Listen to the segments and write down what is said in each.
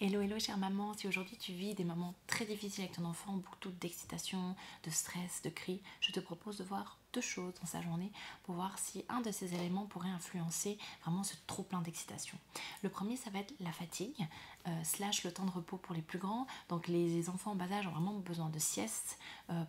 Hello, hello chère maman, si aujourd'hui tu vis des moments très difficiles avec ton enfant, beaucoup d'excitation, de stress, de cris, je te propose de voir deux choses dans sa journée pour voir si un de ces éléments pourrait influencer vraiment ce trop plein d'excitation. Le premier, ça va être la fatigue, slash le temps de repos pour les plus grands. Donc les enfants en bas âge ont vraiment besoin de sieste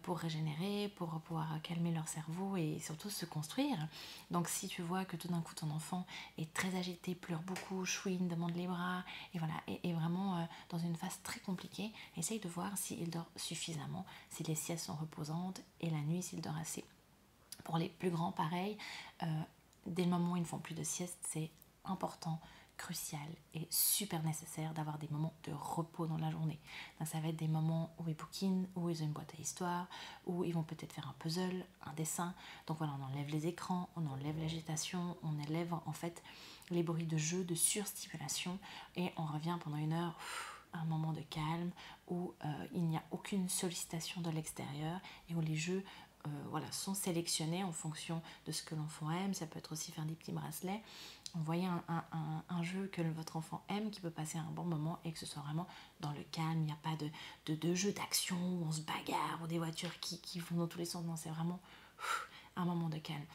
pour régénérer, pour pouvoir calmer leur cerveau et surtout se construire. Donc si tu vois que tout d'un coup ton enfant est très agité, pleure beaucoup, chouine, demande les bras, et voilà, et vraiment dans une phase très compliquée, essaye de voir s'il dort suffisamment, si les siestes sont reposantes et la nuit s'il dort assez. Pour les plus grands, pareil, dès le moment où ils ne font plus de sieste, c'est important, crucial et super nécessaire d'avoir des moments de repos dans la journée. Donc ça va être des moments où ils bouquinent, où ils ont une boîte à histoire, où ils vont peut-être faire un puzzle, un dessin. Donc voilà, on enlève les écrans, on enlève l'agitation, on enlève en fait les bruits de jeu, de surstimulation et on revient pendant une heure à un moment de calme où il n'y a aucune sollicitation de l'extérieur et où les jeux voilà, sont sélectionnés en fonction de ce que l'enfant aime. Ça peut être aussi faire des petits bracelets. Envoyez un jeu que votre enfant aime, qui peut passer un bon moment et que ce soit vraiment dans le calme. Il n'y a pas de jeu d'action où on se bagarre ou des voitures qui vont dans tous les sens. Non, c'est vraiment un moment de calme.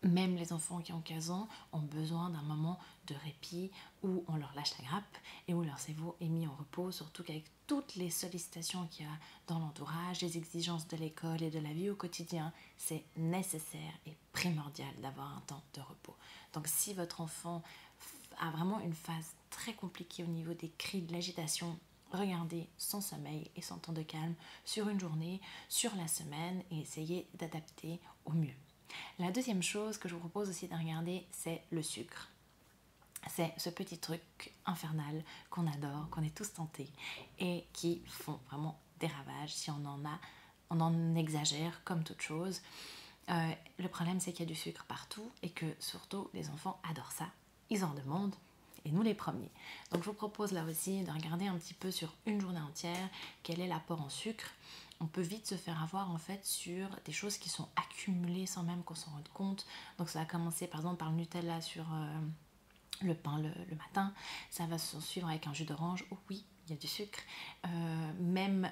Même les enfants qui ont 15 ans ont besoin d'un moment de répit où on leur lâche la grappe et où leur cerveau est mis en repos, surtout qu'avec toutes les sollicitations qu'il y a dans l'entourage, les exigences de l'école et de la vie au quotidien, c'est nécessaire et primordial d'avoir un temps de repos. Donc si votre enfant a vraiment une phase très compliquée au niveau des cris, de l'agitation, regardez son sommeil et son temps de calme sur une journée, sur la semaine et essayez d'adapter au mieux. La deuxième chose que je vous propose aussi de regarder, c'est le sucre. C'est ce petit truc infernal qu'on adore, qu'on est tous tentés et qui font vraiment des ravages si on en exagère comme toute chose. Le problème, c'est qu'il y a du sucre partout et que surtout les enfants adorent ça. Ils en demandent et nous les premiers. Donc je vous propose là aussi de regarder un petit peu sur une journée entière quel est l'apport en sucre. On peut vite se faire avoir en fait sur des choses qui sont accumulées sans même qu'on s'en rende compte. Donc ça va commencer par exemple par le Nutella sur le pain le matin. Ça va se suivre avec un jus d'orange. Oh oui, il y a du sucre. Même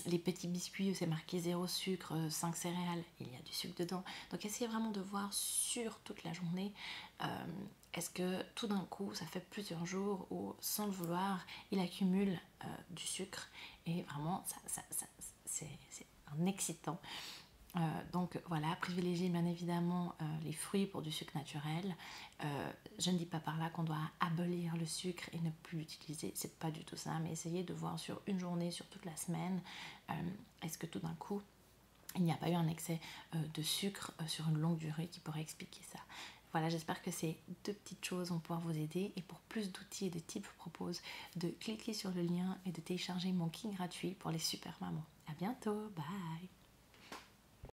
les petits biscuits où c'est marqué 0 sucre, 5 céréales, il y a du sucre dedans. Donc essayez vraiment de voir sur toute la journée est-ce que tout d'un coup ça fait plusieurs jours où sans le vouloir il accumule du sucre et vraiment c'est un excitant. Donc voilà, privilégier bien évidemment les fruits pour du sucre naturel. Je ne dis pas par là qu'on doit abolir le sucre et ne plus l'utiliser, c'est pas du tout ça, mais essayez de voir sur une journée, sur toute la semaine, est-ce que tout d'un coup il n'y a pas eu un excès de sucre sur une longue durée qui pourrait expliquer ça. Voilà, j'espère que ces deux petites choses vont pouvoir vous aider et pour plus d'outils et de tips, je vous propose de cliquer sur le lien et de télécharger mon kit gratuit pour les super mamans. À bientôt, bye.